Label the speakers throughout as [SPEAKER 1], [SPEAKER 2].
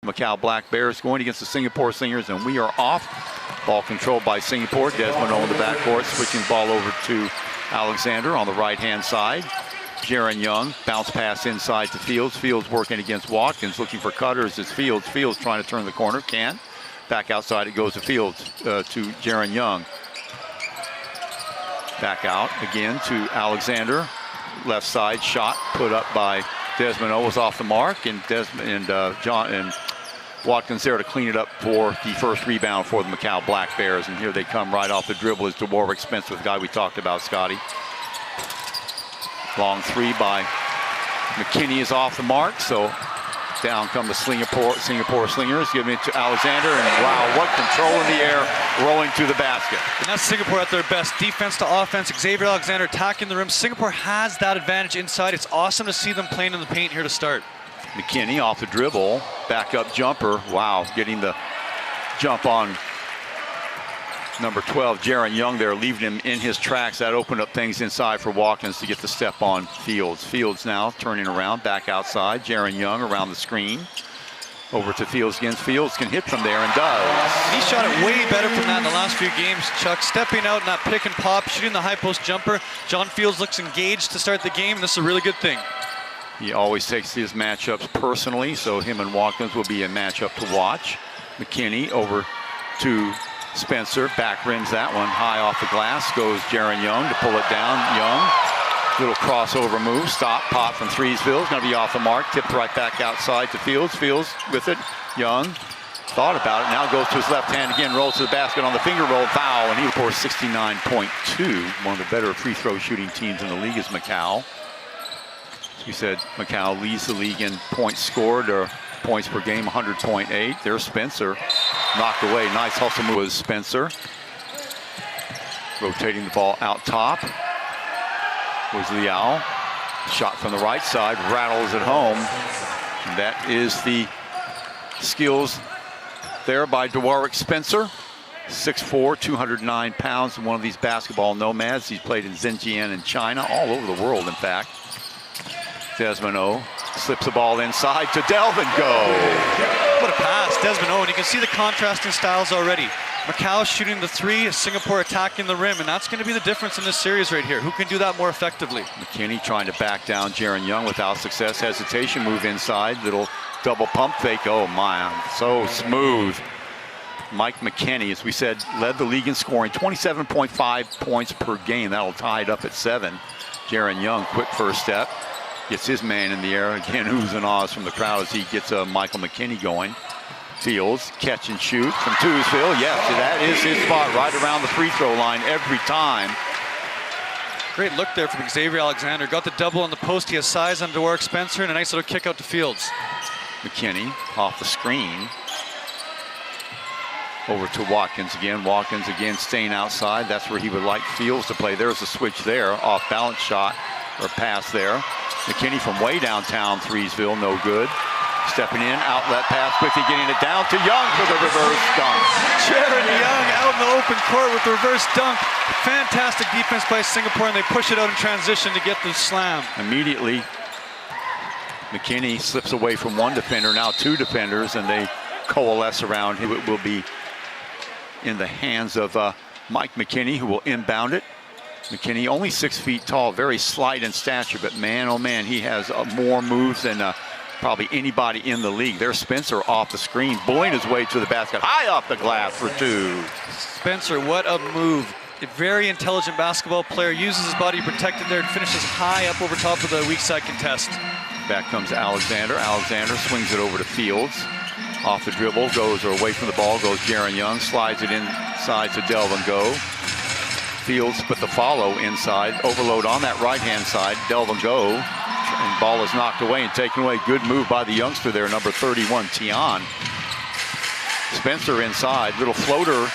[SPEAKER 1] Macau Black Bears going against the Singapore Slingers, and we are off. Ball controlled by Singapore. Desmond in the backcourt, switching the ball over to Alexander on the right-hand side. Jaron Young, bounce pass inside to Fields. Fields working against Watkins, looking for cutters as Fields. Fields trying to turn the corner, can't. Back outside it goes to Fields, to Jaron Young. Back out again to Alexander. Left side shot put up by Desmond was off the mark, and John and Watkins there to clean it up for the first rebound for the Macau Black Bears. And here they come right off the dribble is to Warwick Spencer, the guy we talked about, Scotty. Long three by McKinney is off the mark, so down come the Singapore Slingers, giving it to Alexander, and wow, what control in the air, rolling to the basket.
[SPEAKER 2] And that's Singapore at their best, defense to offense. Xavier Alexander attacking the rim. Singapore has that advantage inside. It's awesome to see them playing in the paint here to start.
[SPEAKER 1] McKinney off the dribble, back up jumper, wow, getting the jump on number 12, Jaron Young there, leaving him in his tracks. That opened up things inside for Watkins to get the step on Fields. Fields now turning around, back outside. Jaron Young around the screen. Over to Fields again. Fields can hit from there and does.
[SPEAKER 2] He shot it way better from that in the last few games, Chuck. Stepping out in that pick and pop, shooting the high post jumper. John Fields looks engaged to start the game, and this is a really good thing.
[SPEAKER 1] He always takes his matchups personally, so him and Watkins will be a matchup to watch. McKinney over to Spencer, back rims that one, high off the glass, goes Jaron Young to pull it down. Young, little crossover move, stop, pop from Threesville, going to be off the mark, tipped right back outside to Fields. Fields with it, Young thought about it, now goes to his left hand again, rolls to the basket on the finger roll, foul, and he scores 69.2. One of the better free throw shooting teams in the league is Macau. As we said, Macau leads the league in points scored, or points per game, 100.8. There's Spencer, knocked away. Nice hustle move was Spencer. Rotating the ball out top was Liao. Shot from the right side, rattles it home. And that is the skills there by Warwick Spencer. 6'4", 209 pounds, one of these basketball nomads. He's played in Xinjiang in China, all over the world, in fact. Desmond slips the ball inside to Delvin Go.
[SPEAKER 2] What a pass, Desmond and you can see the contrasting styles already. Macau shooting the three, Singapore attacking the rim, and that's going to be the difference in this series right here. Who can do that more effectively?
[SPEAKER 1] McKinney trying to back down Jaron Young without success. Hesitation move inside, little double pump fake. Oh my, so smooth. Mike McKinney, as we said, led the league in scoring, 27.5 points per game. That'll tie it up at 7. Jaron Young, quick first step. Gets his man in the air. Again, who's and ahs from the crowd as he gets Michael McKinney going. Fields, catch and shoot from Twosville. Yes, that is his spot, right around the free throw line every time.
[SPEAKER 2] Great look there from Xavier Alexander. Got the double on the post. He has size on Warwick Spencer, and a nice little kick out to Fields.
[SPEAKER 1] McKinney off the screen. Over to Watkins again. Watkins again staying outside. That's where he would like Fields to play. There's a switch there. Off balance shot or pass there. McKinney from way downtown Threesville, no good. Stepping in, outlet pass, quickly getting it down to Young for the reverse dunk.
[SPEAKER 2] Jaron Young out in the open court with the reverse dunk. Fantastic defense by Singapore, and they push it out in transition to get the slam.
[SPEAKER 1] Immediately, McKinney slips away from one defender, now two defenders, and they coalesce around him. It will be in the hands of Mike McKinney, who will inbound it. McKinney only 6 feet tall, very slight in stature, but man, oh man, he has more moves than probably anybody in the league. There's Spencer off the screen, bullying his way to the basket, high off the glass for 2.
[SPEAKER 2] Spencer, what a move. A very intelligent basketball player, uses his body protected there and finishes high up over top of the weak side contest.
[SPEAKER 1] Back comes Alexander. Alexander swings it over to Fields. Off the dribble, goes or away from the ball, goes Jaron Young, slides it inside to Delvin Go. Fields put the follow inside, overload on that right-hand side, Delvin Go, and ball is knocked away and taken away. Good move by the youngster there, number 31, Tian. Spencer inside, little floater,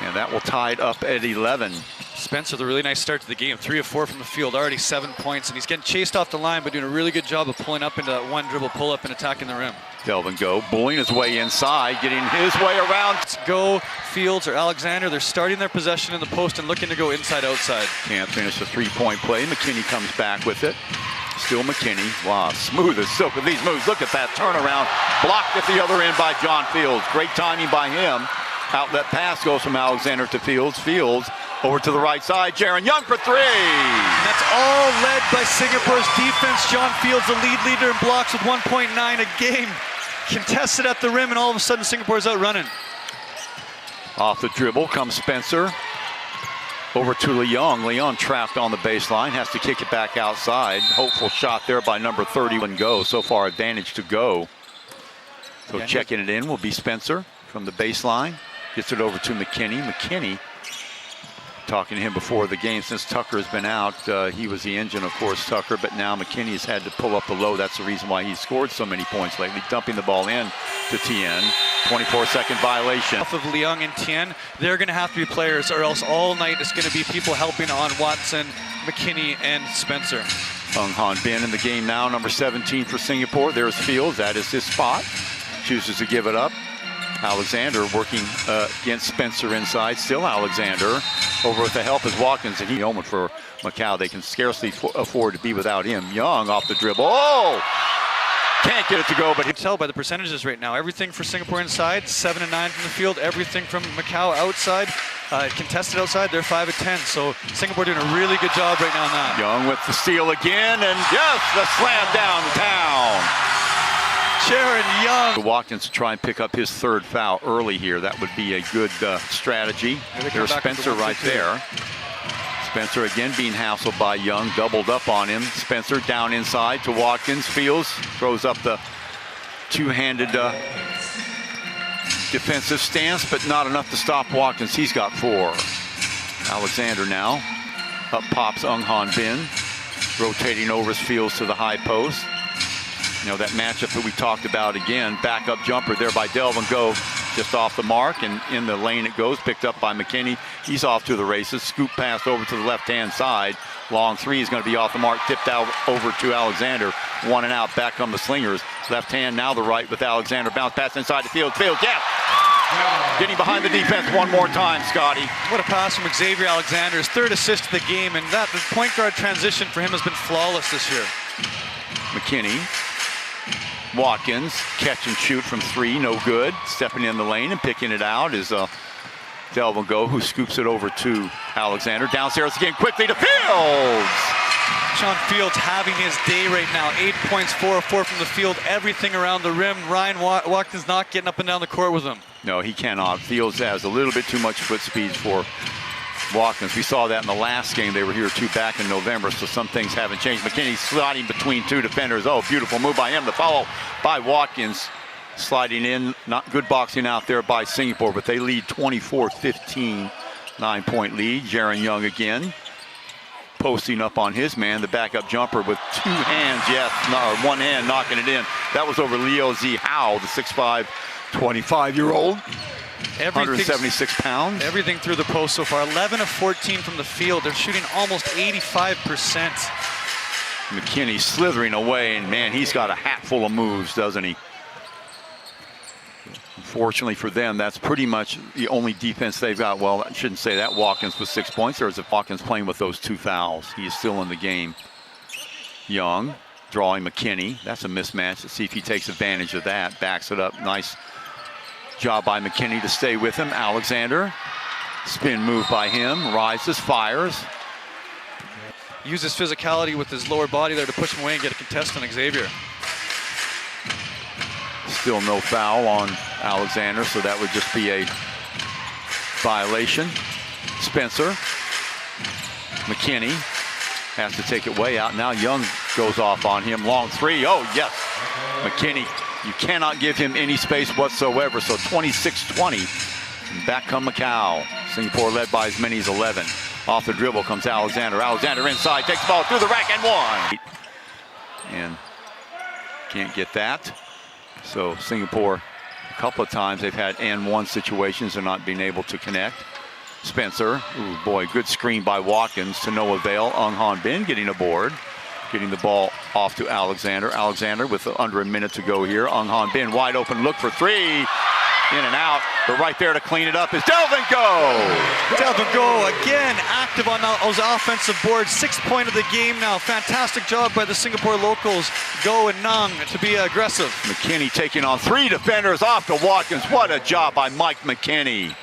[SPEAKER 1] and that will tie it up at 11.
[SPEAKER 2] Spencer, the really nice start to the game, 3 of 4 from the field, already 7 points, and he's getting chased off the line, but doing a really good job of pulling up into that one dribble pull-up and attacking the rim.
[SPEAKER 1] Delvin Go, bullying his way inside, getting his way around.
[SPEAKER 2] Let's go, Fields or Alexander. They're starting their possession in the post and looking to go inside-outside.
[SPEAKER 1] Can't finish the three-point play. McKinney comes back with it. Still McKinney. Wow, smooth as silk with these moves. Look at that turnaround. Blocked at the other end by John Fields. Great timing by him. Outlet pass goes from Alexander to Fields. Fields over to the right side. Jaron Young for three.
[SPEAKER 2] And that's all led by Singapore's defense. John Fields, the lead leader in blocks with 1.9 a game. Contested at the rim, and all of a sudden Singapore's out running.
[SPEAKER 1] Off the dribble comes Spencer. Over to Leung. Leung trapped on the baseline. Has to kick it back outside. Hopeful shot there by number 30 and go. So far advantage to go. So
[SPEAKER 2] yeah,
[SPEAKER 1] checking it in will be Spencer from the baseline. Gets it over to McKinney. McKinney, talking to him before the game, since Tucker has been out, he was the engine, of course, Tucker, but now McKinney has had to pull up the low. That's the reason why he's scored so many points lately, dumping the ball in to Tien. 24-second violation.
[SPEAKER 2] Off of Leung and Tien, they're going to have to be players, or else all night it's going to be people helping on Watson, McKinney, and Spencer.
[SPEAKER 1] Ung Han Bin in the game now, number 17 for Singapore. There's Fields, that is his spot. Chooses to give it up. Alexander working against Spencer inside. Still Alexander over with the help is Watkins, and he moment for Macau. They can scarcely afford to be without him. Young off the dribble. Oh! Can't get it to go, but
[SPEAKER 2] You can tell by the percentages right now. Everything for Singapore inside, 7 and 9 from the field. Everything from Macau outside, contested outside, they're 5 of 10. So Singapore doing a really good job right now on that.
[SPEAKER 1] Young with the steal again, and yes, the slam downtown.
[SPEAKER 2] Jaron Young.
[SPEAKER 1] Watkins to try and pick up his third foul early here. That would be a good strategy. There's Spencer right there. Spencer again being hassled by Young, doubled up on him. Spencer down inside to Watkins. Fields throws up the two-handed defensive stance, but not enough to stop Watkins. He's got 4. Alexander now. Up pops Ung Han Bin, rotating over his Fields to the high post. You know, that matchup that we talked about again. Backup jumper there by Delvin Gove. Just off the mark, and in the lane it goes, picked up by McKinney. He's off to the races. Scoop pass over to the left-hand side. Long three is going to be off the mark, tipped out over to Alexander. 1 and out, back on the Slingers. Left hand, now the right with Alexander. Bounce pass inside the field. Field, yeah! Getting behind the defense one more time, Scotty.
[SPEAKER 2] What a pass from Xavier Alexander. His 3rd assist of the game, and the point guard transition for him has been flawless this year.
[SPEAKER 1] McKinney. Watkins, catch and shoot from 3, no good. Stepping in the lane and picking it out is Delvin Go, who scoops it over to Alexander. Downstairs again, quickly to Fields.
[SPEAKER 2] John Fields having his day right now. 8 points, 4 of 4 from the field. Everything around the rim. Ryan Watkins not getting up and down the court with him.
[SPEAKER 1] No, he cannot. Fields has a little bit too much foot speed for Watkins. We saw that in the last game. They were here back in November, so some things haven't changed. McKinney sliding between 2 defenders. Oh, beautiful move by him. The foul by Watkins. Sliding in. Not good boxing out there by Singapore, but they lead 24-15. 9-point lead. Jaron Young again. Posting up on his man. The backup jumper with 2 hands. Yes, no, 1 hand knocking it in. That was over Leo Z. Howe, the 6'5", 25-year-old. 176 pounds.
[SPEAKER 2] Everything through the post so far. 11 of 14 from the field. They're shooting almost 85%.
[SPEAKER 1] McKinney slithering away, and man, he's got a hat full of moves, doesn't he? Unfortunately for them, that's pretty much the only defense they've got. Well, I shouldn't say that. Watkins with 6 points. There's Watkins playing with those 2 fouls. He is still in the game. Young drawing McKinney. That's a mismatch. Let's see if he takes advantage of that. Backs it up. Nice job by McKinney to stay with him. Alexander, spin move by him, rises, fires.
[SPEAKER 2] Uses physicality with his lower body there to push him away and get a contest on Xavier.
[SPEAKER 1] Still no foul on Alexander, so that would just be a violation. Spencer, McKinney has to take it way out. Now Young goes off on him. Long 3. Oh, yes. McKinney, you cannot give him any space whatsoever. So 26-20. Back come Macau. Singapore led by as many as 11. Off the dribble comes Alexander. Alexander inside, takes the ball through the rack and 1. And can't get that. So Singapore, a couple of times they've had and 1 situations and not being able to connect. Spencer, ooh boy, good screen by Watkins to no avail. Ung Han Bin getting a board. Getting the ball off to Alexander. Alexander with under a minute to go here. Ung Han Bin wide open, look for 3. in and out, but right there to clean it up is Delvin Go.
[SPEAKER 2] Delvin Go again active on those offensive boards. 6th point of the game now. Fantastic job by the Singapore locals, Go and Nung, to be aggressive.
[SPEAKER 1] McKinney taking on 3 defenders off to Watkins. What a job by Mike McKinney.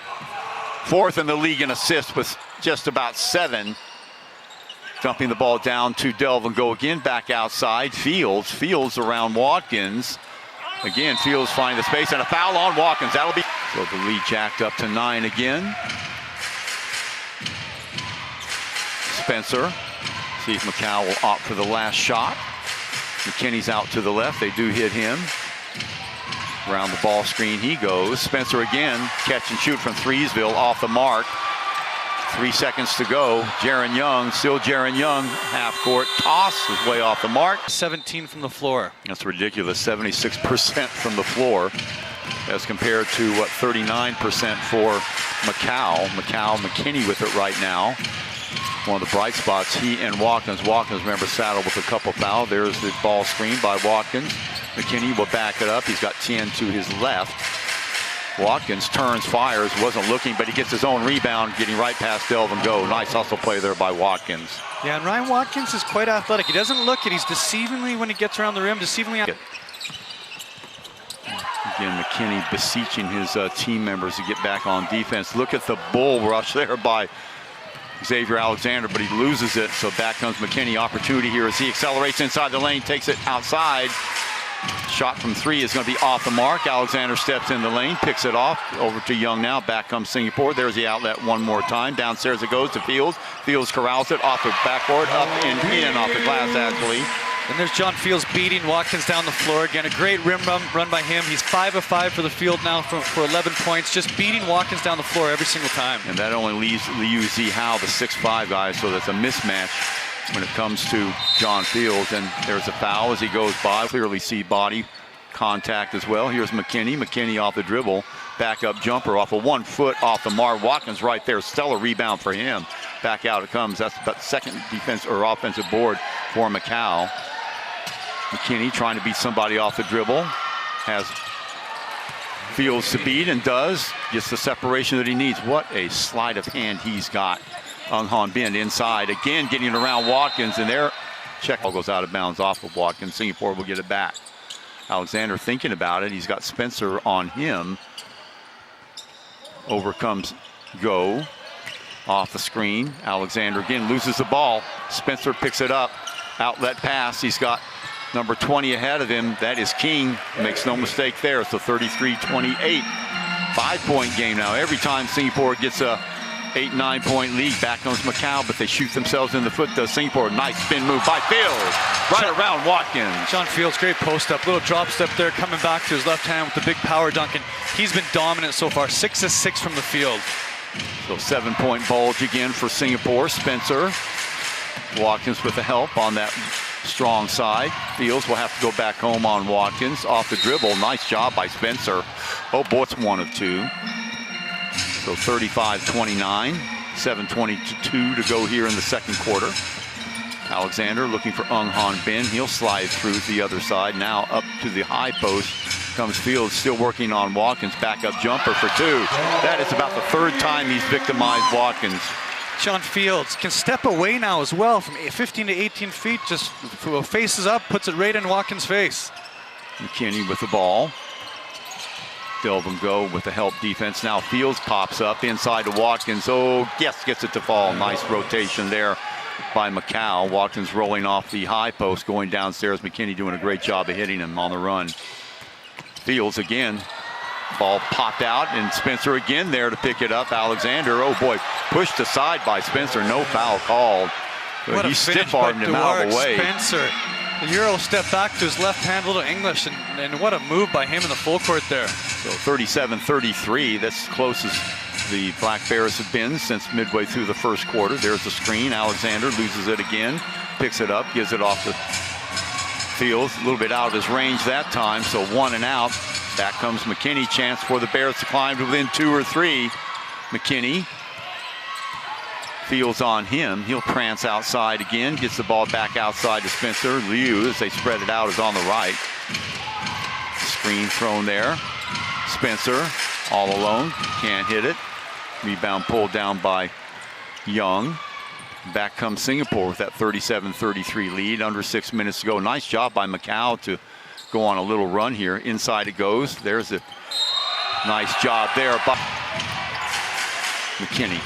[SPEAKER 1] 4th in the league in assists with just about 7. Dumping the ball down to Delvin Go again, back outside. Fields around Watkins. Again, Fields finding the space and a foul on Watkins. That'll be. So the lead jacked up to 9 again. Spencer. See if Macau will opt for the last shot. McKinney's out to the left. They do hit him. Around the ball screen he goes. Spencer again, catch and shoot from Threesville, off the mark. 3 seconds to go. Jaron Young, still Jaron Young, half court toss is way off the mark.
[SPEAKER 2] 17 from the floor.
[SPEAKER 1] That's ridiculous, 76% from the floor as compared to what, 39% for Macau. McKinney with it right now. One of the bright spots, he and Watkins. Watkins, remember, saddled with a couple foul. There's the ball screen by Watkins. McKinney will back it up. He's got 10 to his left. Watkins turns, fires, wasn't looking, but he gets his own rebound, getting right past Delvin Go. Nice hustle play there by Watkins.
[SPEAKER 2] Yeah, and Ryan Watkins is quite athletic. He doesn't look it. He's deceivingly, when he gets around the rim, deceivingly.
[SPEAKER 1] Again, McKinney beseeching his team members to get back on defense. Look at the bull rush there by Xavier Alexander, but he loses it. So back comes McKinney. Opportunity here as he accelerates inside the lane, takes it outside. Shot from 3 is going to be off the mark. Alexander steps in the lane, picks it off. Over to Young now. Back comes Singapore. There's the outlet one more time. Downstairs it goes to Fields. Fields corrals it off the backboard, up and in off the glass actually.
[SPEAKER 2] And there's John Fields beating Watkins down the floor. Again, a great rim run by him. He's 5 of 5 for the field now for 11 points. Just beating Watkins down the floor every single time.
[SPEAKER 1] And that only leaves Liu Zihao, the 6'5" guy, so that's a mismatch when it comes to John Fields. And there's a foul as he goes by. Clearly see body contact as well. Here's McKinney off the dribble. Back up jumper off of 1 foot off the mark. Watkins right there. Stellar rebound for him. Back out it comes. That's about the 2nd defense or offensive board for Macau. McKinney trying to beat somebody off the dribble. Has Fields to beat and does. Gets the separation that he needs. What a sleight of hand he's got. Han Bin inside again, getting around Watkins, and there check ball goes out of bounds off of Watkins. Singapore will get it back. Alexander thinking about it. He's got Spencer on him. Over comes Go off the screen. Alexander again loses the ball. Spencer picks it up. Outlet pass. He's got number 20 ahead of him. That is King. Makes no mistake there. So 33-28. 5-point game now. Every time Singapore gets a 8-9 point lead, back comes Macau, but they shoot themselves in the foot. Does Singapore. Nice spin move by Fields. Right around Watkins.
[SPEAKER 2] John Fields, great post up. Little drop step there, coming back to his left hand with the big power dunk. And he's been dominant so far. 6 of 6 from the field.
[SPEAKER 1] So 7-point bulge again for Singapore. Spencer. Watkins with the help on that strong side. Fields will have to go back home on Watkins. Off the dribble. Nice job by Spencer. Oh boy, it's 1 of 2. So 35-29, 7:22 to go here in the 2nd quarter. Alexander looking for Han Bin. He'll slide through to the other side. Now up to the high post comes Fields, still working on Watkins. Back up jumper for 2. That is about the 3rd time he's victimized Watkins.
[SPEAKER 2] John Fields can step away now as well from 15 to 18 feet. Just faces up, puts it right in Watkins' face.
[SPEAKER 1] McKinney with the ball. Delvin Go with the help defense. Now Fields pops up inside to Watkins. Oh, yes, gets it to fall. Nice rotation there by Macau. Watkins rolling off the high post, going downstairs. McKinney doing a great job of hitting him on the run. Fields again. Ball popped out, and Spencer again there to pick it up. Alexander, oh boy, pushed aside by Spencer. No foul called.
[SPEAKER 2] What
[SPEAKER 1] he stiff-armed him out of the way.
[SPEAKER 2] Spencer. The Euro step back to his left hand, little English, and what a move by him in the full court there.
[SPEAKER 1] So 37-33, that's as close as the Black Bears have been since midway through the 1st quarter. There's the screen. Alexander loses it again, picks it up, gives it off the Fields. A little bit out of his range that time, so 1 and out. Back comes McKinney. Chance for the Bears to climb to within 2 or 3. McKinney. Fields on him. He'll prance outside again. Gets the ball back outside to Spencer. Liu, as they spread it out, is on the right. Screen thrown there. Spencer all alone, can't hit it. Rebound pulled down by Young. Back comes Singapore with that 37-33 lead, under 6 minutes to go. Nice job by Macau to go on a little run here. Inside it goes. There's a nice job there by McKinney.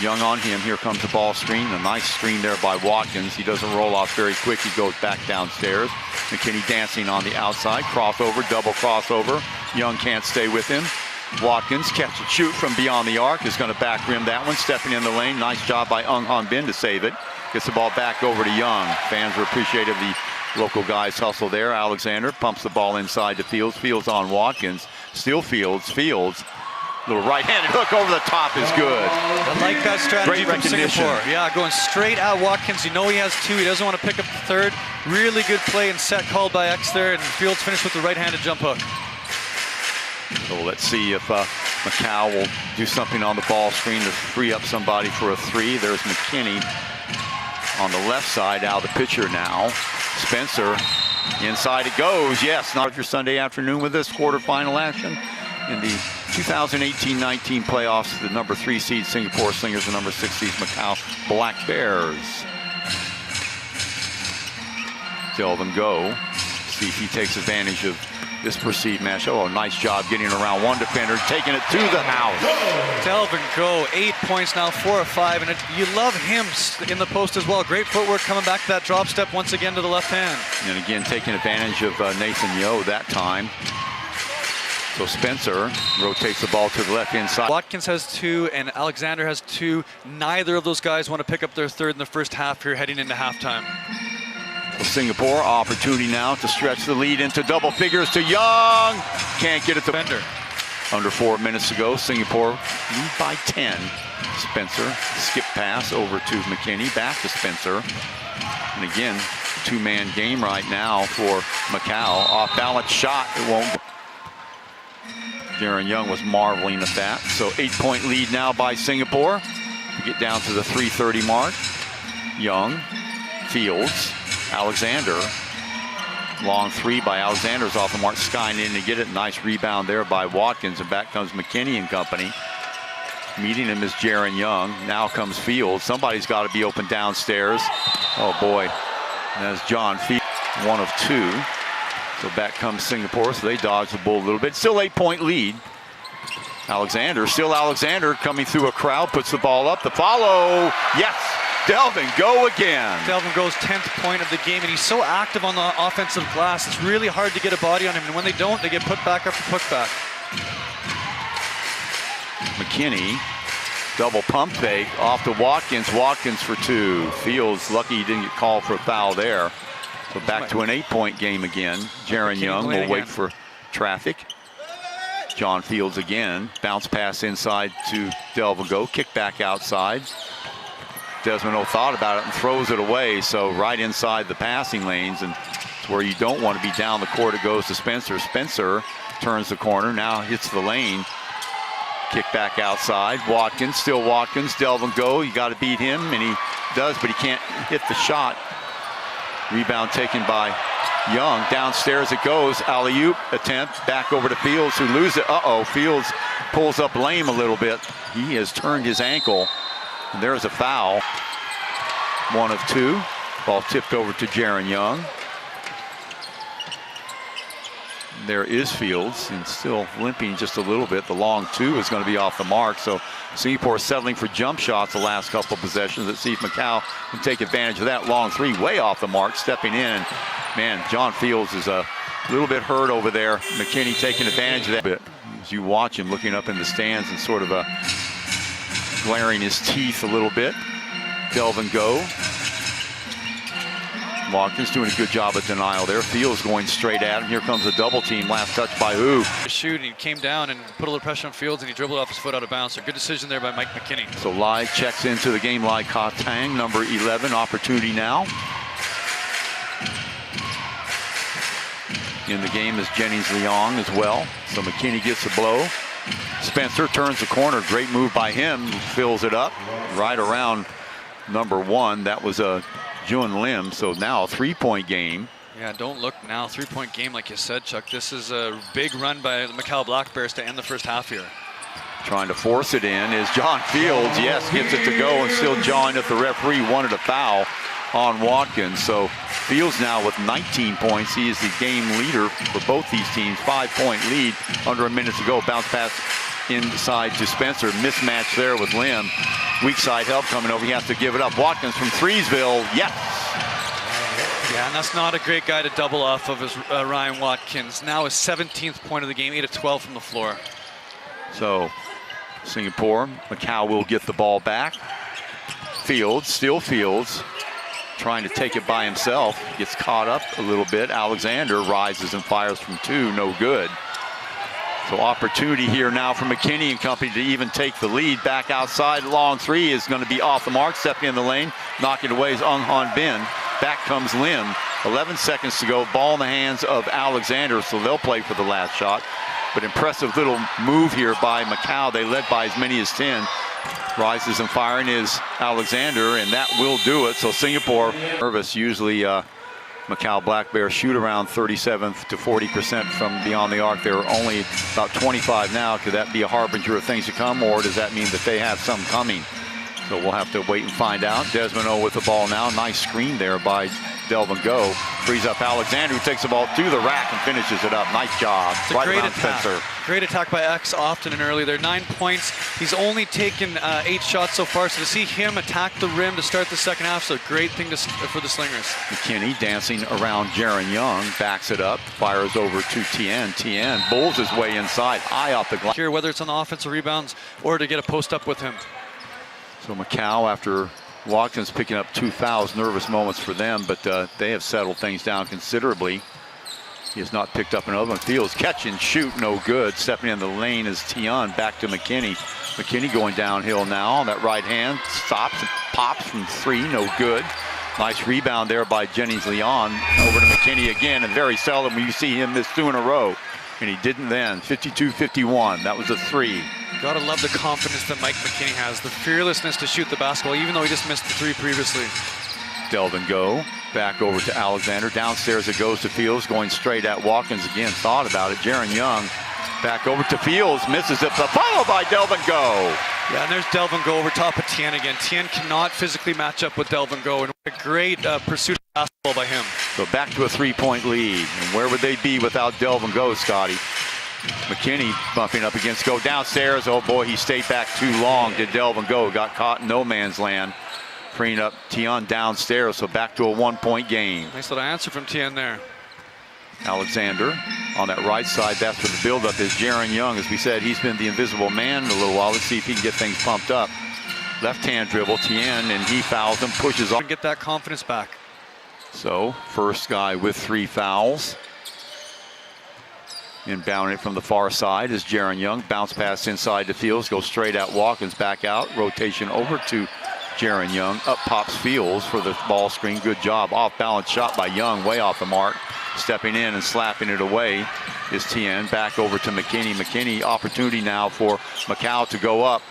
[SPEAKER 1] Young on him. Here comes the ball screen. A nice screen there by Watkins. He doesn't roll off very quick. He goes back downstairs. McKinney dancing on the outside. Crossover, double crossover. Young can't stay with him. Watkins, catch and shoot from beyond the arc, is going to back rim that one, stepping in the lane. Nice job by Ung Han Bin to save it. Gets the ball back over to Young. Fans are appreciative of the local guys' hustle there. Alexander pumps the ball inside to Fields. Fields on Watkins. Still Fields. Fields. Little right-handed hook over the top is good.
[SPEAKER 2] I like that strategy from Singapore. Yeah, going straight at Watkins. You know he has two. He doesn't want to pick up the third. Really good play and set called by X there, and Fields finished with the right-handed jump hook.
[SPEAKER 1] So let's see if Macau will do something on the ball screen to free up somebody for a three. There's McKinney on the left side, out of the picture now. Spencer, inside it goes. Yes, not your Sunday afternoon with this quarterfinal action in the 2018-19 playoffs. The number 3 seed Singapore Slingers, the number 6 seed Macau Black Bears. Delvin Go. See if he takes advantage of this perceived match. Oh, nice job getting around one defender, taking it to the house.
[SPEAKER 2] Delvin Go, 8 points now, 4 of 5, and you love him in the post as well. Great footwork coming back to that drop step once again to the left hand.
[SPEAKER 1] And again, taking advantage of Nathan Yo that time. So Spencer rotates the ball to the left inside.
[SPEAKER 2] Watkins has 2 and Alexander has 2. Neither of those guys want to pick up their third in the first half here heading into halftime.
[SPEAKER 1] Singapore, opportunity now to stretch the lead into double figures to Young. Can't get it to Bender. Under 4 minutes to go, Singapore lead by 10. Spencer, skip pass over to McKinney, back to Spencer. And again, 2-man game right now for Macau. Off balance shot, it won't. Jaron Young was marveling at that. So 8-point lead now by Singapore. We get down to the 3:30 mark. Young, Fields, Alexander, long 3 by Alexander's off the mark. Skying in to get it. Nice rebound there by Watkins, and back comes McKinney and company. Meeting him is Jaron Young. Now comes Fields. Somebody's got to be open downstairs. Oh boy, that's John Fields, 1 of 2. So back comes Singapore, so they dodge the bull a little bit. Still 8-point lead. Alexander, still Alexander coming through a crowd, puts the ball up. The follow, yes! Delvin Go again.
[SPEAKER 2] Delvin Go's 10th point of the game, and he's so active on the offensive glass. It's really hard to get a body on him, and when they don't, they get put back after putback.
[SPEAKER 1] McKinney, double pump fake off to Watkins. Watkins for 2. Fields lucky he didn't get called for a foul there. So back to an 8-point game again. Jaron Young will wait for traffic. John Fields again. Bounce pass inside to Delvin Go. Kick back outside. Desmond O thought about it and throws it away. So right inside the passing lanes, and it's where you don't want to be down the court. It goes to Spencer. Spencer turns the corner, now hits the lane. Kick back outside. Watkins, still Watkins. Delvin Go, you got to beat him, and he does, but he can't hit the shot. Rebound taken by Young. Downstairs it goes. Alley-oop attempt. Back over to Fields, who loses it. Uh-oh, Fields pulls up lame a little bit. He has turned his ankle. And there's a foul. 1 of 2. Ball tipped over to Jaron Young. There is Fields, and still limping just a little bit. The long 2 is going to be off the mark. So Singapore settling for jump shots the last couple of possessions. Let's see if Macau can take advantage of that. Long 3 way off the mark, stepping in. Man, John Fields is a little bit hurt over there. McKinney taking advantage of that bit. As you watch him looking up in the stands and sort of glaring his teeth a little bit. Delvin Go. Watkins doing a good job of denial there. Fields going straight at him. Here comes a double team. Last touch by who?
[SPEAKER 2] Shoot, he came down and put a little pressure on Fields, and he dribbled off his foot out of bounds. So good decision there by Mike McKinney.
[SPEAKER 1] So Lai checks into the game. Lai Ka-Tang, number 11. Opportunity now. In the game is Jennings Leong as well. So McKinney gets a blow. Spencer turns the corner. Great move by him. Fills it up right around number 1. That was a Jun Lim. So now a 3-point game.
[SPEAKER 2] Yeah, don't look now. 3-point game, like you said, Chuck. This is a big run by the Macau Black Bears to end the first half here.
[SPEAKER 1] Trying to force it in is John Fields. Yes, gets it to go, and still jawing at the referee. Wanted a foul on Watkins. So Fields now with 19 points. He is the game leader for both these teams. 5-point lead under a minute to go. Bounce pass inside to Spencer. Mismatch there with Lim. Weak side help coming over. He has to give it up. Watkins from Threesville. Yes.
[SPEAKER 2] Yeah, and that's not a great guy to double off of as Ryan Watkins. Now his 17th point of the game, 8 of 12 from the floor.
[SPEAKER 1] So Singapore, Macau will get the ball back. Fields, still Fields, trying to take it by himself. Gets caught up a little bit. Alexander rises and fires from 2, no good. So opportunity here now for McKinney and company to even take the lead. Back outside, long 3 is going to be off the mark. Stepping in the lane, knocking it away is Ung Han Bin. Back comes Lim. 11 seconds to go. Ball in the hands of Alexander, so they'll play for the last shot. But impressive little move here by Macau. They led by as many as 10. Rises and firing is Alexander, and that will do it. So Singapore nervous. Usually Macau Black Bears shoot around 37 to 40% from beyond the arc. They're only about 25 now. Could that be a harbinger of things to come, or does that mean that they have some coming? So we'll have to wait and find out. Desmond O with the ball now. Nice screen there by Delvin Go. Frees up Alexander, who takes the ball to the rack and finishes it up. Nice job.
[SPEAKER 2] It's a
[SPEAKER 1] right
[SPEAKER 2] great
[SPEAKER 1] around
[SPEAKER 2] attack.
[SPEAKER 1] Spencer.
[SPEAKER 2] Great attack by X often and early. They're 9 points. He's only taken 8 shots so far. So to see him attack the rim to start the second half is a great thing for the Slingers.
[SPEAKER 1] McKinney dancing around Jaron Young. Backs it up. Fires over to Tien. Tien bulls his way inside. High off the glass.
[SPEAKER 2] Here, whether it's on the offensive rebounds or to get a post up with him.
[SPEAKER 1] So Macau, after Watkins picking up 2 fouls, nervous moments for them, but they have settled things down considerably. He has not picked up another one. Fields catch and shoot, no good. Stepping in the lane is Tien. Back to McKinney. McKinney going downhill now on that right hand. Stops and pops from 3, no good. Nice rebound there by Jennings Leon. Over to McKinney again, and very seldom when you see him miss 2 in a row. And he didn't then. 52-51. That was a 3.
[SPEAKER 2] Gotta love the confidence that Mike McKinney has, the fearlessness to shoot the basketball, even though he just missed the 3 previously.
[SPEAKER 1] Delvin Go back over to Alexander. Downstairs it goes to Fields, going straight at Watkins again. Thought about it. Jaron Young back over to Fields, misses it, but followed by Delvin Go.
[SPEAKER 2] Yeah, and there's Delvin Go over top of Tien again. Tien cannot physically match up with Delvin Go, and a great pursuit of basketball by him.
[SPEAKER 1] So back to a 3-point lead. And where would they be without Delvin Go, Scotty? McKinney bumping up against Go downstairs. Oh boy, he stayed back too long. Did Delvin Go. Got caught in no man's land. Freeing up Tien downstairs, so back to a 1-point game.
[SPEAKER 2] Nice little answer from Tien there.
[SPEAKER 1] Alexander on that right side. That's where the buildup is. Jaron Young, as we said, he's been the invisible man in a little while. Let's see if he can get things pumped up. Left hand dribble, Tien, and he fouls him, pushes off.
[SPEAKER 2] Get that confidence back.
[SPEAKER 1] So first guy with 3 fouls. Inbounding it from the far side is Jaron Young. Bounce pass inside to Fields, goes straight at Watkins, back out. Rotation over to Jaron Young. Up pops Fields for the ball screen. Good job. Off balance shot by Young, way off the mark. Stepping in and slapping it away is Tien. Back over to McKinney. McKinney, opportunity now for Macau to go up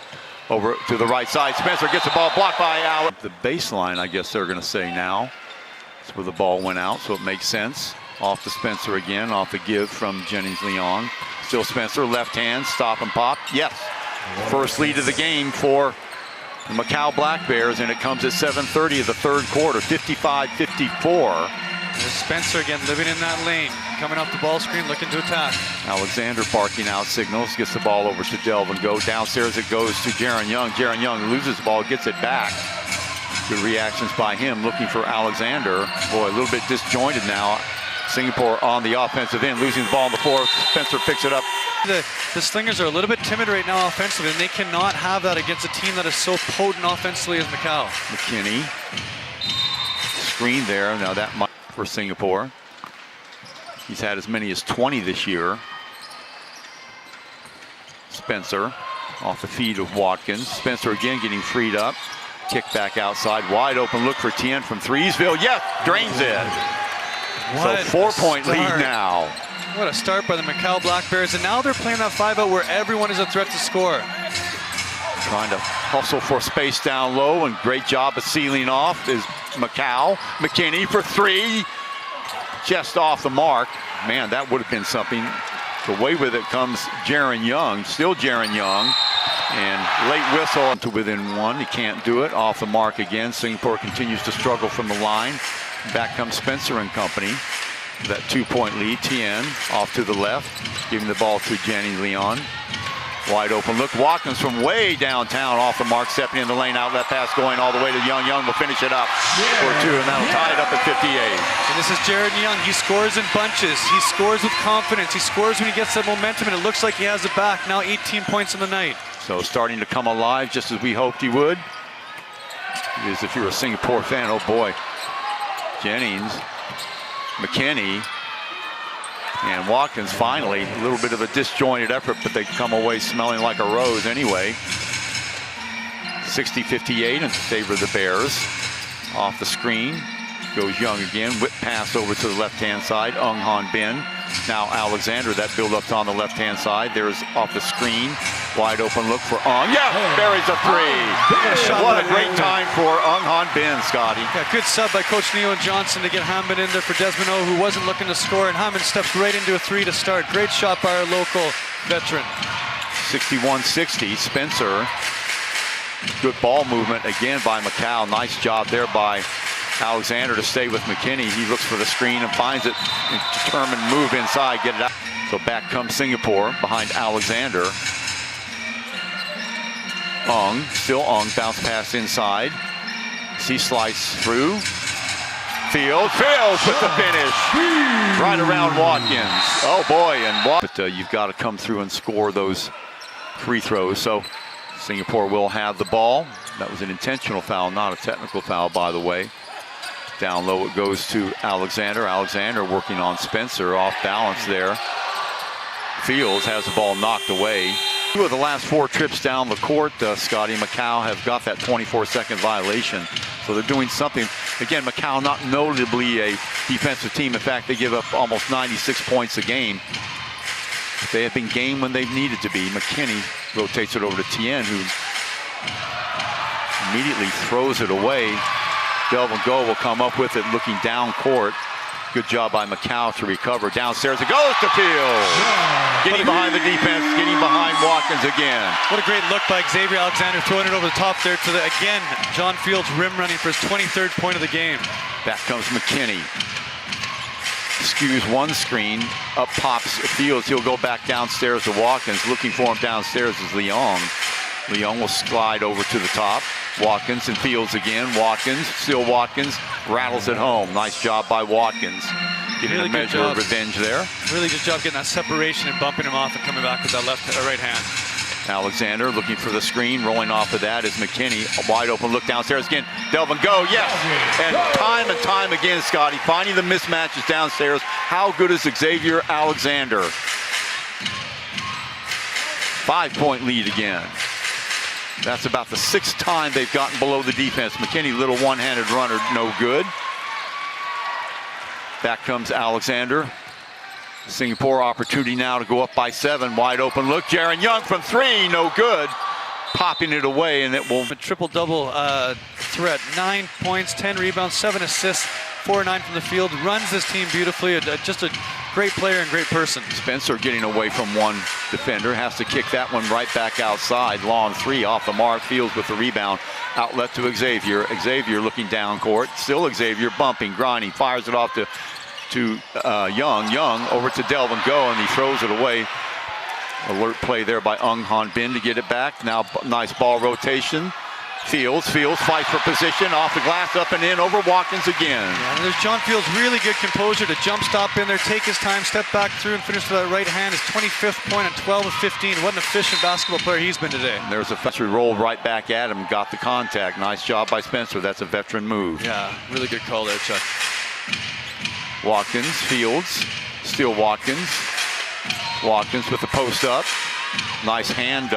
[SPEAKER 1] over to the right side. Spencer gets the ball blocked by Allen. The baseline, I guess they're going to say now. That's where the ball went out, so it makes sense. Off to Spencer again, off the give from Jennings Leon. Still Spencer, left hand, stop and pop. Yes, first lead of the game for the Macau Black Bears, and it comes at 7:30 of the 3rd quarter, 55-54.
[SPEAKER 2] There's Spencer again, living in that lane, coming off the ball screen, looking to attack.
[SPEAKER 1] Alexander barking out signals, gets the ball over to Delvin Go. Downstairs it goes to Jaron Young. Jaron Young loses the ball, gets it back. Good reactions by him, looking for Alexander. Boy, a little bit disjointed now. Singapore on the offensive end, losing the ball on the floor. Spencer picks it up.
[SPEAKER 2] The Slingers are a little bit timid right now offensively, and they cannot have that against a team that is so potent offensively as Macau.
[SPEAKER 1] McKinney. Screen there. Now that might for Singapore. He's had as many as 20 this year. Spencer off the feet of Watkins. Spencer again getting freed up. Kick back outside. Wide open look for Tien from Threesville. Yes, drains it.
[SPEAKER 2] What
[SPEAKER 1] so 4-point lead now.
[SPEAKER 2] What a start by the Macau Black Bears. And now they're playing that 5-out where everyone is a threat to score.
[SPEAKER 1] Trying to hustle for space down low, and great job of sealing off is Macau. McKinney for 3. just off the mark. Man, that would have been something. Away with it comes Jaron Young, still Jaron Young. And late whistle to within one. He can't do it. Off the mark again. Singapore continues to struggle from the line. Back comes Spencer and company. That 2-point lead. Tien off to the left, giving the ball to Jenny Leon. Wide open look. Watkins from way downtown off the mark, stepping in the lane. Outlet pass going all the way to Young. Young will finish it up for two, and that'll tie it up at 58.
[SPEAKER 2] And this is Jaron Young. He scores in bunches. He scores with confidence. He scores when he gets that momentum, and it looks like he has it back. Now 18 points in the night.
[SPEAKER 1] So starting to come alive just as we hoped he would. As if you're a Singapore fan, oh boy. Jennings, McKinney, and Watkins finally. A little bit of a disjointed effort, but they come away smelling like a rose anyway. 60-58 in favor of the Bears. Off the screen goes Young again. Whip pass over to the left-hand side. Ung Han Bin. Now Alexander. That build-up's on the left-hand side. There's off the screen. Wide open look for Ung. Yeah, buries a three. What a great time for Ung Han Bin, Scotty.
[SPEAKER 2] Yeah, good sub by Coach Neil and Johnson to get Hammond in there for Desmond O, who wasn't looking to score, and Hammond steps right into a three to start. Great shot by our local veteran.
[SPEAKER 1] 61-60. Spencer. Good ball movement again by Macau. Nice job there by Alexander to stay with McKinney. He looks for the screen and finds it. Determined move inside, get it out. So back comes Singapore behind Alexander. Ung, still Ung, bounce pass inside. He slices through. Fields with the finish. Right around Watkins. Oh boy, but you've got to come through and score those free throws. So Singapore will have the ball. That was an intentional foul, not a technical foul, by the way. Down low it goes to Alexander. Alexander working on Spencer, off balance there. Fields has the ball knocked away. Two of the last 4 trips down the court, Scotty, Macau have got that 24-second violation. So they're doing something. Again, Macau not notably a defensive team. In fact, they give up almost 96 points a game. But they have been game when they've needed to be. McKinney rotates it over to Tien, who immediately throws it away. Delvin Go will come up with it looking down court. Good job by Macau to recover. Downstairs it goes to Fields. Getting behind the defense, getting behind Watkins again.
[SPEAKER 2] What a great look by Xavier Alexander, throwing it over the top there to the, again, John Fields rim running for his 23rd point of the game.
[SPEAKER 1] Back comes McKinney. Skews one screen, up pops Fields. He'll go back downstairs to Watkins. Looking for him downstairs is Leong. Leong will slide over to the top. Watkins and Fields again. Watkins, still Watkins, rattles it home. Nice job by Watkins. Getting really a measure of revenge there.
[SPEAKER 2] Really good job getting that separation and bumping him off and coming back with that right hand.
[SPEAKER 1] Alexander looking for the screen. Rolling off of that is McKinney. A wide open look downstairs again. Delvin Go, yes! And time again, Scotty, finding the mismatches downstairs. How good is Xavier Alexander? 5-point lead again. That's about the 6th time they've gotten below the defense. McKinney, little one-handed runner, no good. Back comes Alexander. Singapore opportunity now to go up by 7. Wide open look. Jaron Young from 3, no good. Popping it away, and it will.
[SPEAKER 2] A triple-double threat. 9 points, 10 rebounds, 7 assists, 4-9 from the field. Runs this team beautifully. Just a great player and great person.
[SPEAKER 1] Spencer getting away from one defender. Has to kick that one right back outside. Long 3 off the mark. Fields with the rebound. Outlet to Xavier. Xavier looking down court. Still Xavier bumping, grinding. Fires it off to Young. Young over to Delvin Go, and he throws it away. Alert play there by Ung Han Bin to get it back. Now nice ball rotation. Fields fights for position, off the glass, up and in, over Watkins again.
[SPEAKER 2] Yeah, and there's John Fields, really good composure to jump stop in there, take his time, step back through and finish with that right hand. His 25th point on 12 of 15. What an efficient basketball player he's been today.
[SPEAKER 1] And there's a Spencer rolled right back at him, got the contact. Nice job by Spencer. That's a veteran move.
[SPEAKER 2] Yeah, really good call there, Chuck.
[SPEAKER 1] Watkins, Fields, still Watkins. Watkins with the post up. Nice hand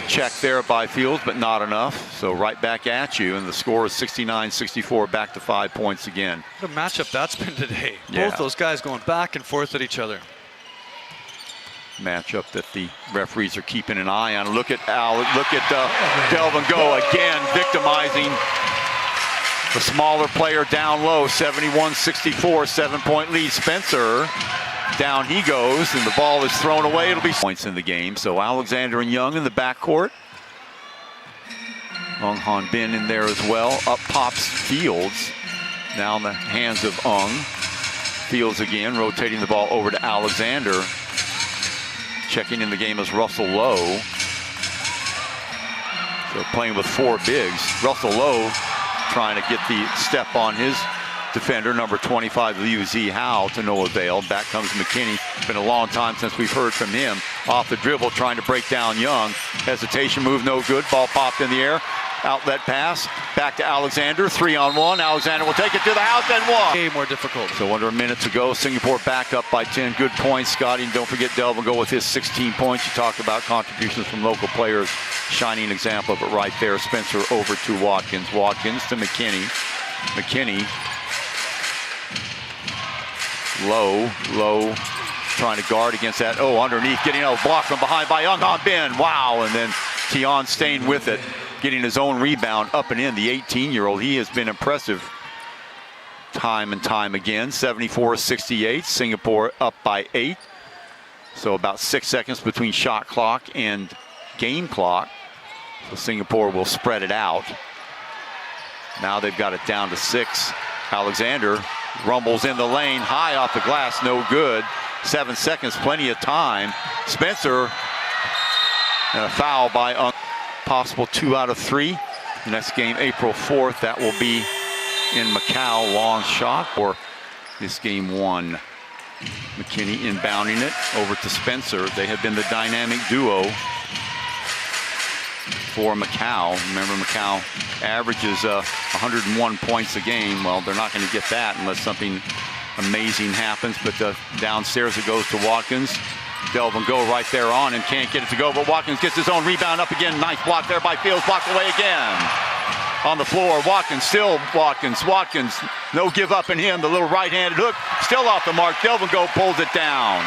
[SPEAKER 1] check there by Fields, but not enough. So right back at you, and the score is 69-64, back to 5 points again.
[SPEAKER 2] What a matchup that's been today.
[SPEAKER 1] Yeah.
[SPEAKER 2] Both those guys going back and forth at each other.
[SPEAKER 1] Matchup that the referees are keeping an eye on. Look at Delvin Go again, victimizing The smaller player down low, 71-64, 7-point lead. Spencer, down he goes, and the ball is thrown away. It'll be points in the game. So Alexander and Young in the backcourt. Ung Han Bin in there as well. Up pops Fields. Now in the hands of Ung. Fields again, rotating the ball over to Alexander. Checking in the game is Russell Lowe. So playing with 4 bigs. Russell Lowe trying to get the step on his defender, number 25, Liu Zihao, to no avail. Back comes McKinney. Been a long time since we've heard from him. Off the dribble, trying to break down Young. Hesitation move, no good. Ball popped in the air. Outlet pass. Back to Alexander. 3-on-1. Alexander will take it to the house and one.
[SPEAKER 2] Way more difficult.
[SPEAKER 1] So under a minute to go. Singapore back up by 10. Good points, Scotty. And don't forget Delvin go with his 16 points. You talked about contributions from local players. Shining example of it right there. Spencer over to Watkins. Watkins to McKinney. McKinney. Low. Trying to guard against that. Oh, underneath. Getting a block from behind by Ung Han Bin. Wow. And then Tion staying with it. Getting his own rebound up and in. The 18-year-old. He has been impressive time and time again. 74-68. Singapore up by 8. So about 6 seconds between shot clock and game clock. So Singapore will spread it out. Now they've got it down to 6. Alexander rumbles in the lane. High off the glass. No good. 7 seconds. Plenty of time. Spencer. And a foul by Ung. Possible 2 out of 3. The next game, April 4th. That will be in Macau. Long shot for this game 1. McKinney inbounding it over to Spencer. They have been the dynamic duo for Macau. Remember, Macau averages 101 points a game. Well, they're not going to get that unless something amazing happens. But downstairs it goes to Watkins. Delvin go right there on him. Can't get it to go, but Watkins gets his own rebound up again. Nice block there by Fields. Blocked away again. On the floor, Watkins, still Watkins. Watkins, no give up in him. The little right-handed hook, still off the mark. Delvin go pulls it down.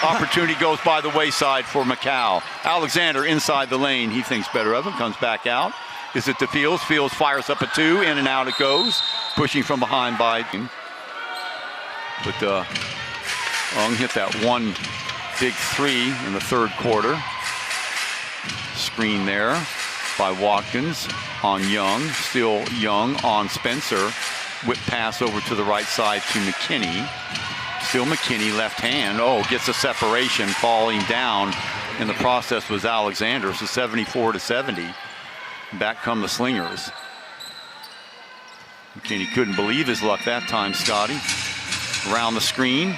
[SPEAKER 1] Opportunity goes by the wayside for Macau. Alexander inside the lane. He thinks better of him. Comes back out. Is it to Fields? Fields fires up a 2. In and out it goes. Pushing from behind by him. But Ung hit that one big 3 in the 3rd quarter. Screen there by Watkins on Young. Still Young on Spencer. Whip pass over to the right side to McKinney. Still McKinney, left hand. Oh, gets a separation. Falling down in the process was Alexander. So 74-70. Back come the Slingers. McKinney couldn't believe his luck that time, Scotty. Around the screen.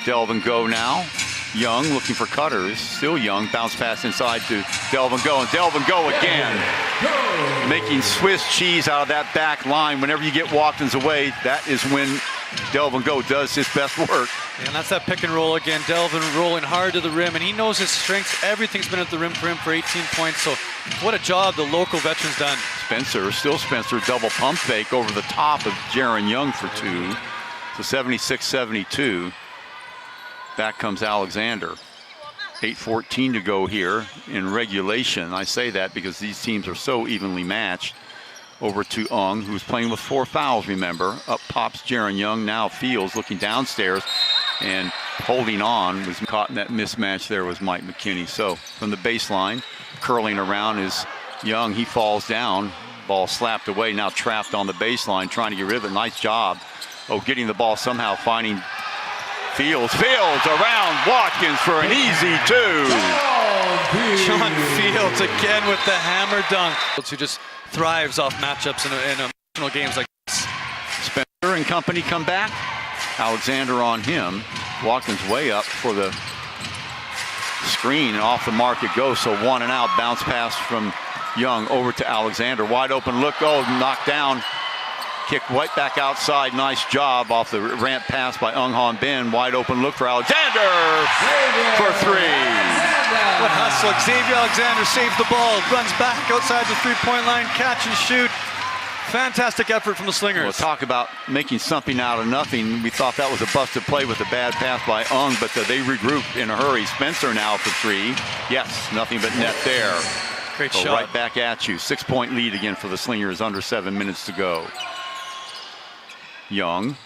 [SPEAKER 1] Delvin go now. Young looking for cutters. Still Young. Bounce pass inside to Delvin go. And Delvin go again. Making Swiss cheese out of that back line. Whenever you get Watkins away, that is when Delvin go does his best work.
[SPEAKER 2] And that's that pick and roll again. Delvin rolling hard to the rim, and he knows his strengths. Everything's been at the rim for him for 18 points. So what a job the local veteran's done. Spencer, double pump fake over the top of Jaron Young for 2. So 76-72. Back comes Alexander. 8:14 to go here in regulation. I say that because these teams are so evenly matched. Over to Ung, who's playing with 4 fouls, remember. Up pops Jaron Young. Now Fields looking downstairs and holding on. Was caught in that mismatch there was Mike McKinney. So from the baseline, curling around is Young. He falls down. Ball slapped away. Now trapped on the baseline, trying to get rid of it. Nice job. Oh, getting the ball somehow, finding Fields around Watkins for an easy 2. John Fields again with the hammer dunk. Who just thrives off matchups in emotional games like this.
[SPEAKER 1] Spencer and company come back. Alexander on him. Watkins way up for the screen, and off the mark it goes. So 1 and out. Bounce pass from Young over to Alexander. Wide open look. Oh, knocked down. Kick right back outside. Nice job off the ramp pass by Ung Han Bin. Wide open look for Alexander for 3.
[SPEAKER 2] What hustle. Xavier Alexander saves the ball. Runs back outside the 3-point line. Catch and shoot. Fantastic effort from the Slingers.
[SPEAKER 1] Well, talk about making something out of nothing. We thought that was a busted play with a bad pass by Ung, but they regrouped in a hurry. Spencer now for 3. Yes, nothing but net there.
[SPEAKER 2] Great
[SPEAKER 1] so
[SPEAKER 2] shot.
[SPEAKER 1] Right back at you. 6-point lead again for the Slingers. Under 7 minutes to go. Young.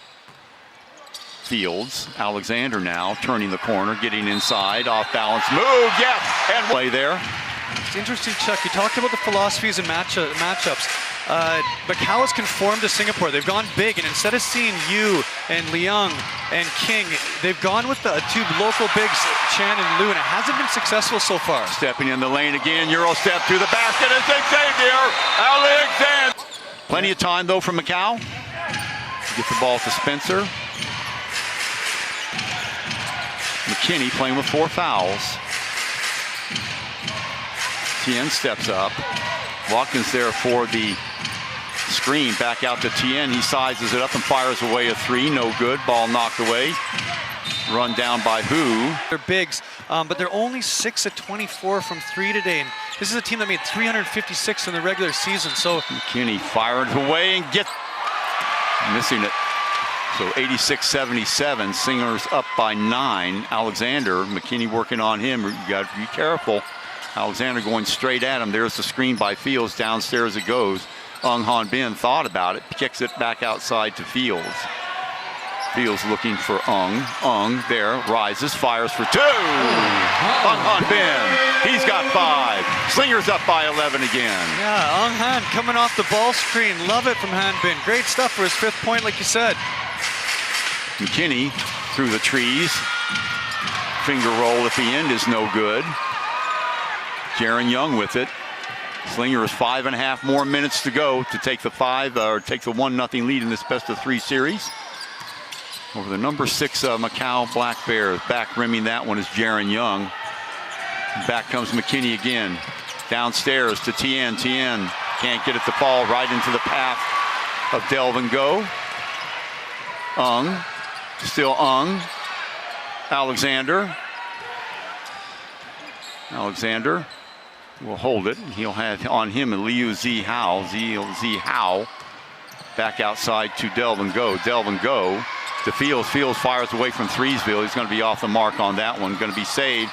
[SPEAKER 1] Fields. Alexander now turning the corner, getting inside, off balance move, yes, and play there.
[SPEAKER 2] It's interesting, Chuck. You talked about the philosophies and matchups. Macau has conformed to Singapore. They've gone big, and instead of seeing Yu and Leung and King, they've gone with the two local bigs, Chan and Liu, and it hasn't been successful so far.
[SPEAKER 1] Stepping in the lane again, Euro step through the basket, and Xavier Alexander. Plenty of time, though, for Macau. Get the ball to Spencer. McKinney playing with 4 fouls. Tien steps up. Watkins there for the screen. Back out to Tien. He sizes it up and fires away a 3. No good. Ball knocked away. Run down by Hu.
[SPEAKER 2] They're bigs, but they're only 6 of 24 from 3 today. And this is a team that made 356 in the regular season. So
[SPEAKER 1] McKinney fired away and missing it. So 86-77, Slingers up by 9. Alexander, McKinney working on him. You got to be careful. Alexander going straight at him. There's the screen by Fields. Downstairs it goes. Han Bin thought about it. Kicks it back outside to Fields. Fields looking for there, rises, fires for 2. Han Bin, he's got 5. Slingers up by 11 again.
[SPEAKER 2] Yeah, Han coming off the ball screen. Love it from Han Bin. Great stuff for his 5th point, like you said.
[SPEAKER 1] McKinney through the trees. Finger roll at the end is no good. Jaron Young with it. Slingers 5.5 more minutes to go to take the 1-0 lead in this best-of-3 series. Over the number 6 Macau Black Bears. Back rimming that one is Jaron Young. Back comes McKinney again. Downstairs to Tien. Tien can't get it to fall right into the path of Delvin Go. Still Alexander. Alexander will hold it. He'll have on him and Liu Zihao. Back outside to Delvin Go. Delvin Go to Fields. Fields fires away from Threesville. He's going to be off the mark on that one. Going to be saved.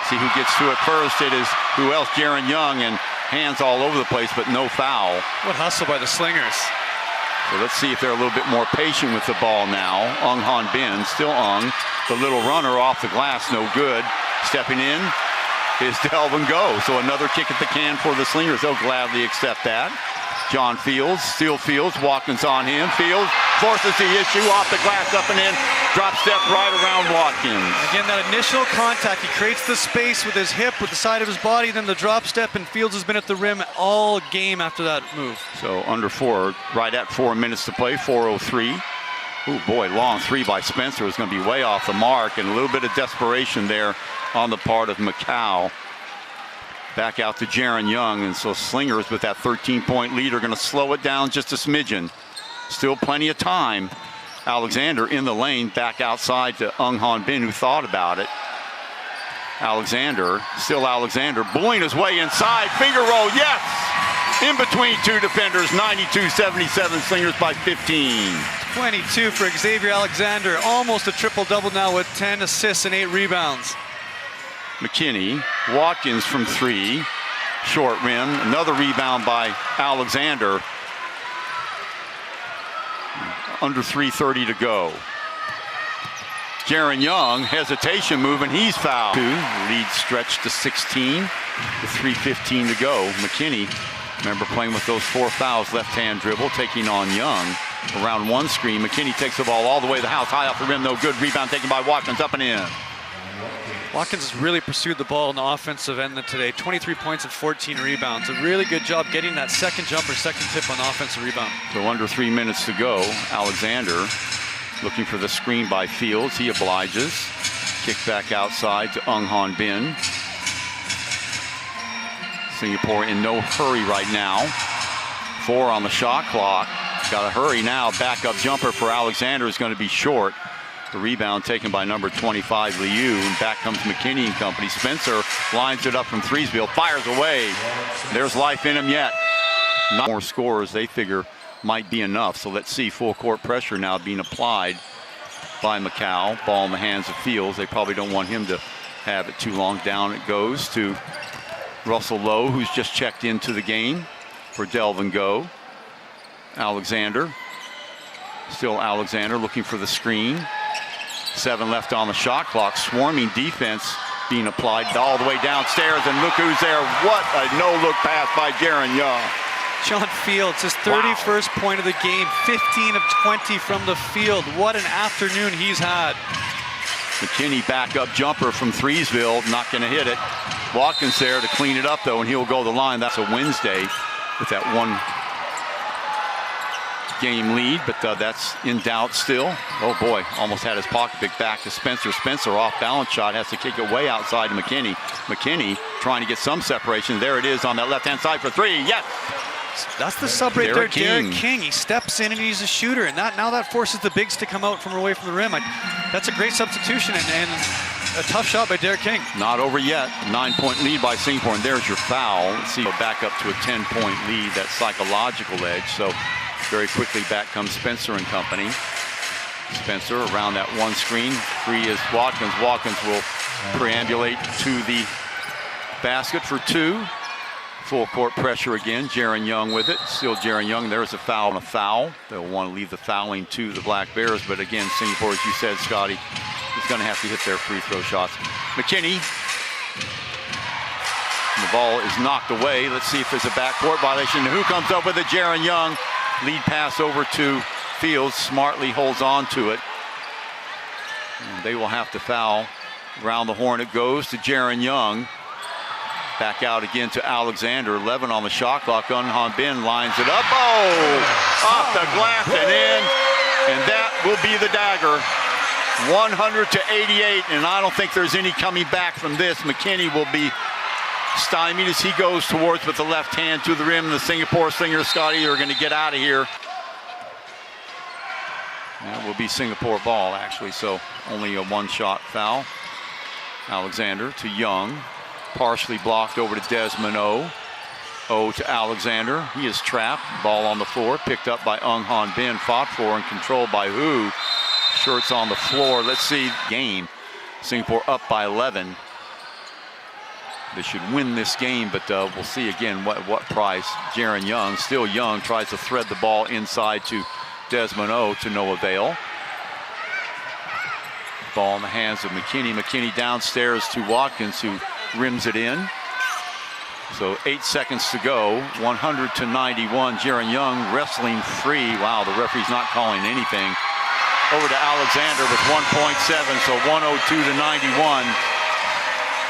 [SPEAKER 1] See who gets to it first. It is who else? Jaron Young, and hands all over the place, but no foul.
[SPEAKER 2] What hustle by the Slingers.
[SPEAKER 1] So let's see if they're a little bit more patient with the ball now. Han Bin, still the little runner off the glass, no good. Stepping in is Delvin Go. So another kick at the can for the Slingers. They'll gladly accept that. John Fields, still Fields, Watkins on him. Fields forces the issue off the glass, up and in. Drop step right around Watkins.
[SPEAKER 2] Again, that initial contact, he creates the space with his hip, with the side of his body, then the drop step, and Fields has been at the rim all game after that move.
[SPEAKER 1] So under 4, right at 4 minutes to play, 4:03. Oh boy, long 3 by Spencer is going to be way off the mark, and a little bit of desperation there on the part of Macau. Back out to Jaron Young, and so Slingers with that 13-point lead are going to slow it down just a smidgen. Still plenty of time. Alexander in the lane, back outside to Han Bin, who thought about it. Alexander, bullying his way inside, finger roll, yes! In between 2 defenders, 92-77, Slingers by 15.
[SPEAKER 2] 22 for Xavier Alexander, almost a triple-double now with 10 assists and 8 rebounds.
[SPEAKER 1] McKinney, Watkins from 3, short rim, another rebound by Alexander. Under 3:30 to go. Jaron Young, hesitation move, and he's fouled. Lead stretched to 16 with 3:15 to go. McKinney, remember playing with those 4 fouls, left-hand dribble, taking on Young. Around one screen, McKinney takes the ball all the way to the house, high off the rim, no good. Rebound taken by Watkins, up and in.
[SPEAKER 2] Watkins has really pursued the ball on the offensive end today. 23 points and 14 rebounds. A really good job getting that second jumper, second tip on the offensive rebound.
[SPEAKER 1] So under 3 minutes to go. Alexander looking for the screen by Fields. He obliges. Kick back outside to Han Bin. Singapore in no hurry right now. 4 on the shot clock. Got to hurry now. Backup jumper for Alexander is going to be short. The rebound taken by number 25, Liu, and back comes McKinney and company. Spencer lines it up from Threesville, fires away. There's life in him yet. Not more scores they figure might be enough. So let's see, full court pressure now being applied by Macau. Ball in the hands of Fields. They probably don't want him to have it too long. Down it goes to Russell Lowe, who's just checked into the game for Delvin Go. Alexander Still Alexander looking for the screen. 7 left on the shot clock. Swarming defense being applied all the way downstairs, and look who's there. What a no-look pass by Jaron Young.
[SPEAKER 2] John Fields, his 31st point of the game, 15 of 20 from the field. What an afternoon he's had.
[SPEAKER 1] McKinney backup jumper from Threesville, not going to hit it. Watkins there to clean it up, though, and he'll go the line. That's a Wednesday with that 1 game lead, but that's in doubt still. Oh boy, almost had his pocket pick. Back to Spencer. Spencer off balance shot, has to kick it way outside to McKinney. McKinney trying to get some separation. There it is on that left-hand side for 3. Yes!
[SPEAKER 2] That's the sub right there, Derek King. He steps in and he's a shooter, and now that forces the bigs to come out from away from the rim. That's a great substitution and a tough shot by Derek King.
[SPEAKER 1] Not over yet. 9-point lead by Singapore, and there's your foul. Let's see, back up to a 10-point lead, that psychological edge. So very quickly back comes Spencer and company. Spencer around that 1 screen. 3 is Watkins. Watkins will preambulate to the basket for 2. Full court pressure again. Jaron Young with it. Still Jaron Young. There's a foul and a foul. They'll want to leave the fouling to the Black Bears. But again, Singapore, as you said, Scotty, is going to have to hit their free throw shots. McKinney. The ball is knocked away. Let's see if there's a backcourt violation. Who comes up with it? Jaron Young. Lead pass over to Fields. Smartly holds on to it. And they will have to foul. Around the horn it goes to Jaron Young. Back out again to Alexander. 11 on the shot clock. Unhan Bin lines it up. Oh! Off the glass and in. And that will be the dagger. 100-88. And I don't think there's any coming back from this. McKinney will be stymied as he goes towards with the left hand to the rim. The Singapore Slingers, Scotty, are going to get out of here. That will be Singapore ball, actually. So only a 1-shot foul. Alexander to Young. Partially blocked over to Desmond O. O to Alexander. He is trapped. Ball on the floor. Picked up by Unhan Bin. Fought for and controlled by Hu. Shirts on the floor. Let's see. Game. Singapore up by 11. They should win this game, but we'll see again what price. Jaron Young, still Young, tries to thread the ball inside to Desmond O to no avail. Ball in the hands of McKinney. McKinney downstairs to Watkins, who rims it in. So 8 seconds to go. 100-91. Jaron Young wrestling free. Wow, the referee's not calling anything. Over to Alexander with 1.7, so 102-91.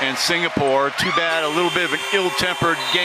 [SPEAKER 1] And Singapore, too bad, a little bit of an ill-tempered game.